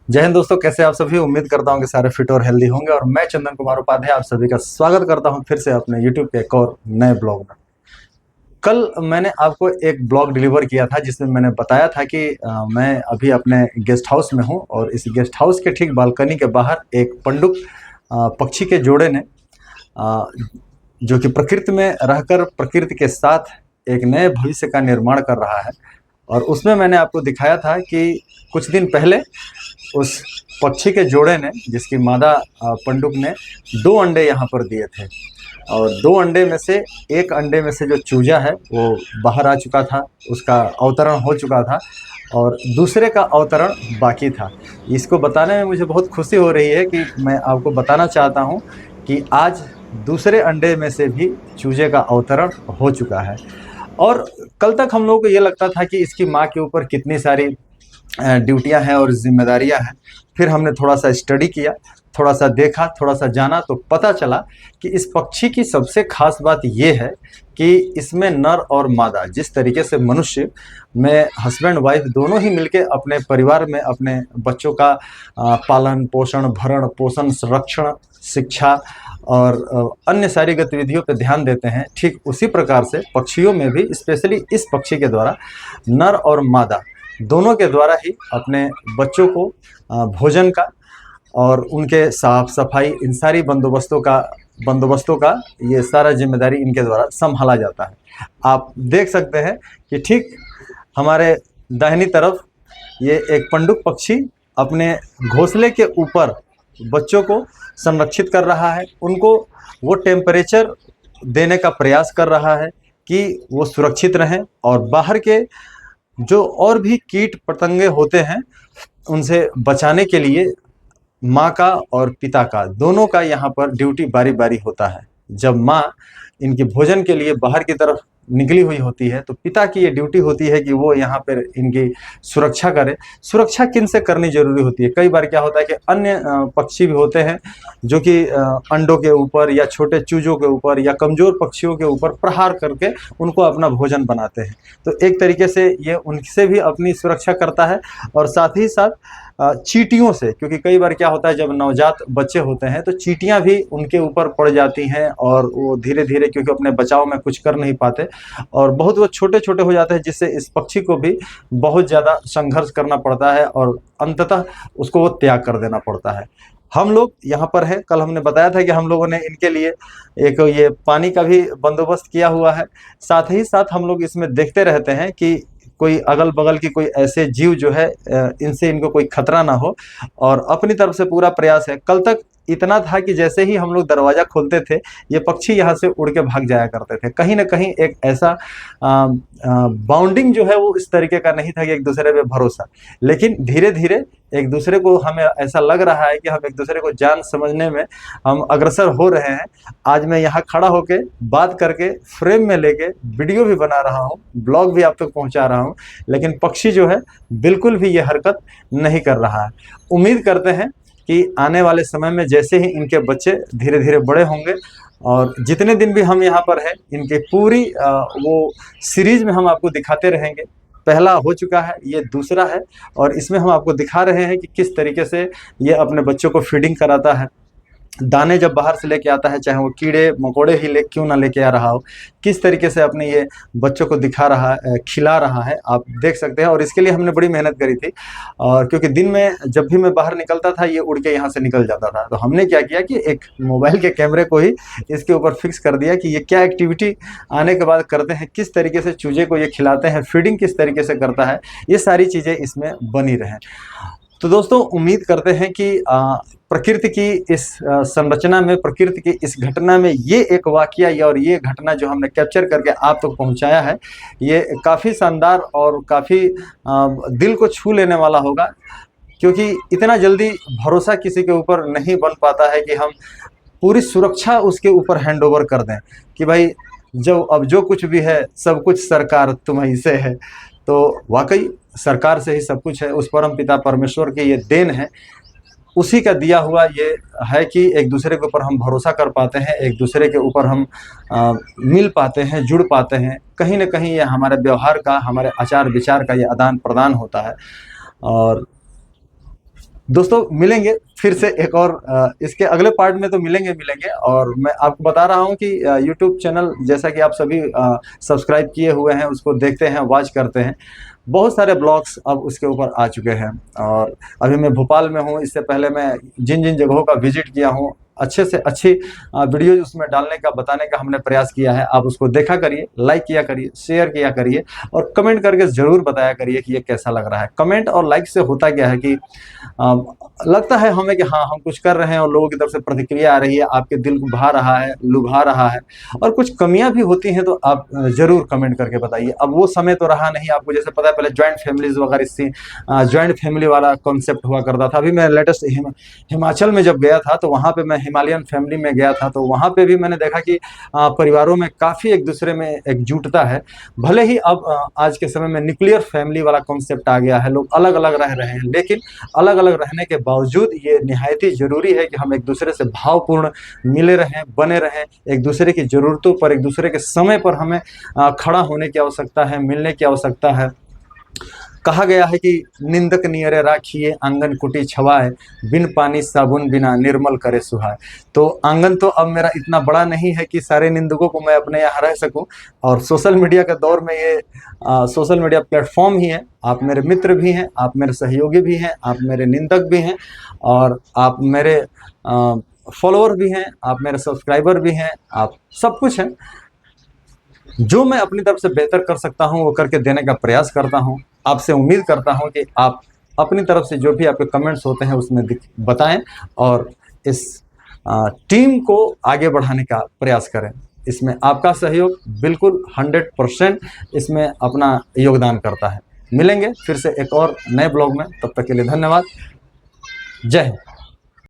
जय हिंद दोस्तों, कैसे आप सभी। उम्मीद करता हूं कि सारे फिट और हेल्दी होंगे। और मैं चंदन कुमार उपाध्याय आप सभी का स्वागत करता हूं फिर से अपने यूट्यूब के एक और नए ब्लॉग में। कल मैंने आपको एक ब्लॉग डिलीवर किया था जिसमें मैंने बताया था कि मैं अभी अपने गेस्ट हाउस में हूं और इस गेस्ट हाउस के ठीक बालकनी के बाहर एक पंडुक पक्षी के जोड़े ने अ, जो कि प्रकृति में रहकर प्रकृति के साथ एक नए भविष्य का निर्माण कर रहा है। और उसमें मैंने आपको दिखाया था कि कुछ दिन पहले उस पक्षी के जोड़े ने, जिसकी मादा पंडुक ने 2 अंडे यहाँ पर दिए थे। और 2 अंडे में से एक अंडे में से जो चूजा है वो बाहर आ चुका था, उसका अवतरण हो चुका था और दूसरे का अवतरण बाकी था। इसको बताने में मुझे बहुत खुशी हो रही है कि मैं आपको बताना चाहता हूँ कि आज दूसरे अंडे में से भी चूजे का अवतरण हो चुका है। और कल तक हम लोगों को ये लगता था कि इसकी माँ के ऊपर कितनी सारी ड्यूटियां हैं और जिम्मेदारियां हैं। फिर हमने थोड़ा सा स्टडी किया, थोड़ा सा देखा, थोड़ा सा जाना, तो पता चला कि इस पक्षी की सबसे खास बात ये है कि इसमें नर और मादा, जिस तरीके से मनुष्य में हस्बैंड वाइफ दोनों ही मिलके अपने परिवार में अपने बच्चों का पालन पोषण, भरण पोषण, संरक्षण, शिक्षा और अन्य सारी गतिविधियों पर ध्यान देते हैं, ठीक उसी प्रकार से पक्षियों में भी, स्पेशली इस पक्षी के द्वारा नर और मादा दोनों के द्वारा ही अपने बच्चों को भोजन का और उनके साफ सफाई, इन सारी बंदोबस्तों का ये सारा जिम्मेदारी इनके द्वारा संभाला जाता है। आप देख सकते हैं कि ठीक हमारे दाहिनी तरफ ये एक पंडुक पक्षी अपने घोंसले के ऊपर बच्चों को संरक्षित कर रहा है, उनको वो टेम्परेचर देने का प्रयास कर रहा है कि वो सुरक्षित रहें और बाहर के जो और भी कीट पतंगे होते हैं उनसे बचाने के लिए माँ का और पिता का, दोनों का यहाँ पर ड्यूटी बारी बारी होता है। जब माँ इनके भोजन के लिए बाहर की तरफ निकली हुई होती है तो पिता की ये ड्यूटी होती है कि वो यहाँ पर इनकी सुरक्षा करे। सुरक्षा किन से करनी जरूरी होती है? कई बार क्या होता है कि अन्य पक्षी भी होते हैं जो कि अंडों के ऊपर या छोटे चूजों के ऊपर या कमजोर पक्षियों के ऊपर प्रहार करके उनको अपना भोजन बनाते हैं। तो एक तरीके से ये उनसे भी अपनी सुरक्षा करता है और साथ ही साथ चींटियों से, क्योंकि कई बार क्या होता है जब नवजात बच्चे होते हैं तो चींटियां भी उनके ऊपर पड़ जाती हैं और वो धीरे धीरे, क्योंकि अपने बचाव में कुछ कर नहीं पाते और बहुत वो छोटे छोटे हो जाते हैं, जिससे इस पक्षी को भी बहुत ज़्यादा संघर्ष करना पड़ता है और अंततः उसको वो त्याग कर देना पड़ता है। हम लोग यहाँ पर हैं, कल हमने बताया था कि हम लोगों ने इनके लिए एक ये पानी का भी बंदोबस्त किया हुआ है। साथ ही साथ हम लोग इसमें देखते रहते हैं कि कोई अगल बगल की कोई ऐसे जीव जो है इनसे इनको कोई खतरा ना हो, और अपनी तरफ से पूरा प्रयास है। कल तक इतना था कि जैसे ही हम लोग दरवाजा खोलते थे ये पक्षी यहाँ से उड़ के भाग जाया करते थे। कहीं ना कहीं एक ऐसा बाउंडिंग जो है वो इस तरीके का नहीं था कि एक दूसरे पे भरोसा, लेकिन धीरे धीरे एक दूसरे को, हमें ऐसा लग रहा है कि हम एक दूसरे को जान समझने में हम अग्रसर हो रहे हैं। आज मैं यहाँ खड़ा होके बात करके फ्रेम में लेके वीडियो भी बना रहा हूँ, ब्लॉग भी आप तक पहुँचा रहा हूँ, लेकिन पक्षी जो है बिल्कुल भी ये हरकत नहीं कर रहा है। उम्मीद करते हैं कि आने वाले समय में जैसे ही इनके बच्चे धीरे धीरे बड़े होंगे और जितने दिन भी हम यहाँ पर हैं इनके पूरी वो सीरीज में हम आपको दिखाते रहेंगे। पहला हो चुका है, ये दूसरा है और इसमें हम आपको दिखा रहे हैं कि किस तरीके से ये अपने बच्चों को फीडिंग कराता है। दाने जब बाहर से लेके आता है, चाहे वो कीड़े मकोड़े ही क्यों ना लेके आ रहा हो, किस तरीके से अपने ये बच्चों को दिखा रहा है, खिला रहा है, आप देख सकते हैं। और इसके लिए हमने बड़ी मेहनत करी थी, और क्योंकि दिन में जब भी मैं बाहर निकलता था ये उड़ के यहाँ से निकल जाता था, तो हमने क्या किया कि एक मोबाइल के कैमरे को ही इसके ऊपर फिक्स कर दिया कि ये क्या एक्टिविटी आने के बाद करते हैं, किस तरीके से चूजे को ये खिलाते हैं, फीडिंग किस तरीके से करता है, ये सारी चीज़ें इसमें बनी रहें। तो दोस्तों उम्मीद करते हैं कि प्रकृति की इस संरचना में, प्रकृति की इस घटना में ये एक वाकया और ये घटना जो हमने कैप्चर करके आप तक पहुंचाया है, ये काफ़ी शानदार और काफ़ी दिल को छू लेने वाला होगा, क्योंकि इतना जल्दी भरोसा किसी के ऊपर नहीं बन पाता है कि हम पूरी सुरक्षा उसके ऊपर हैंड ओवर कर दें कि भाई अब जो कुछ भी है सब कुछ सरकार तुम्हीं से है। तो वाकई सरकार से ही सब कुछ है, उस परम पिता परमेश्वर की ये देन है, उसी का दिया हुआ ये है कि एक दूसरे के ऊपर हम भरोसा कर पाते हैं, एक दूसरे के ऊपर हम मिल पाते हैं, जुड़ पाते हैं। कहीं ना कहीं ये हमारे व्यवहार का, हमारे आचार विचार का ये आदान प्रदान होता है। और दोस्तों मिलेंगे फिर से एक और इसके अगले पार्ट में तो मिलेंगे। और मैं आपको बता रहा हूं कि यूट्यूब चैनल जैसा कि आप सभी सब्सक्राइब किए हुए हैं, उसको देखते हैं, वॉच करते हैं, बहुत सारे ब्लॉग्स अब उसके ऊपर आ चुके हैं। और अभी मैं भोपाल में हूं, इससे पहले मैं जिन जिन जगहों का विजिट किया हूं, अच्छे से अच्छी वीडियो उसमें डालने का, बताने का हमने प्रयास किया है। आप उसको देखा करिए, लाइक किया करिए, शेयर किया करिए और कमेंट करके ज़रूर बताया करिए कि ये कैसा लग रहा है। कमेंट और लाइक से होता क्या है कि लगता है हमें कि हाँ, हम कुछ कर रहे हैं और लोगों की तरफ से प्रतिक्रिया आ रही है, आपके दिल को भा रहा है, लुभा रहा है। और कुछ कमियां भी होती हैं तो आप ज़रूर कमेंट करके बताइए। अब वो समय तो रहा नहीं, आपको जैसे पता है पहले जॉइंट फैमिलीज वगैरह थी, जॉइंट फैमिली वाला कॉन्सेप्ट हुआ करता था। अभी मैं लेटेस्ट हिमाचल में जब गया था तो वहाँ पे मैं हिमालयन फैमिली में गया था, तो वहाँ पे भी मैंने देखा कि परिवारों में काफ़ी एक दूसरे में एकजुटता है। भले ही अब आज के समय में न्यूक्लियर फैमिली वाला कॉन्सेप्ट आ गया है, लोग अलग अलग रह रहे हैं, लेकिन अलग अलग रहने के बावजूद ये निहायत ही ज़रूरी है कि हम एक दूसरे से भावपूर्ण मिले रहें, बने रहें। एक दूसरे की ज़रूरतों पर, एक दूसरे के समय पर हमें खड़ा होने की आवश्यकता है, मिलने की आवश्यकता है। कहा गया है कि निंदक नियरे राखिए आंगन कुटी छवाए, बिन पानी साबुन बिना निर्मल करे सुहाए। तो आंगन तो अब मेरा इतना बड़ा नहीं है कि सारे निंदकों को मैं अपने यहाँ रह सकूं। और सोशल मीडिया के दौर में ये सोशल मीडिया प्लेटफॉर्म ही है। आप मेरे मित्र भी हैं, आप मेरे सहयोगी भी हैं, आप मेरे निंदक भी हैं और आप मेरे फॉलोअर भी हैं, आप मेरे सब्सक्राइबर भी हैं, आप सब कुछ हैं। जो मैं अपनी तरफ से बेहतर कर सकता हूं वो करके देने का प्रयास करता हूं। आपसे उम्मीद करता हूं कि आप अपनी तरफ से जो भी आपके कमेंट्स होते हैं उसमें बताएं और इस टीम को आगे बढ़ाने का प्रयास करें। इसमें आपका सहयोग बिल्कुल 100% इसमें अपना योगदान करता है। मिलेंगे फिर से एक और नए ब्लॉग में, तब तक के लिए धन्यवाद। जय हिंद।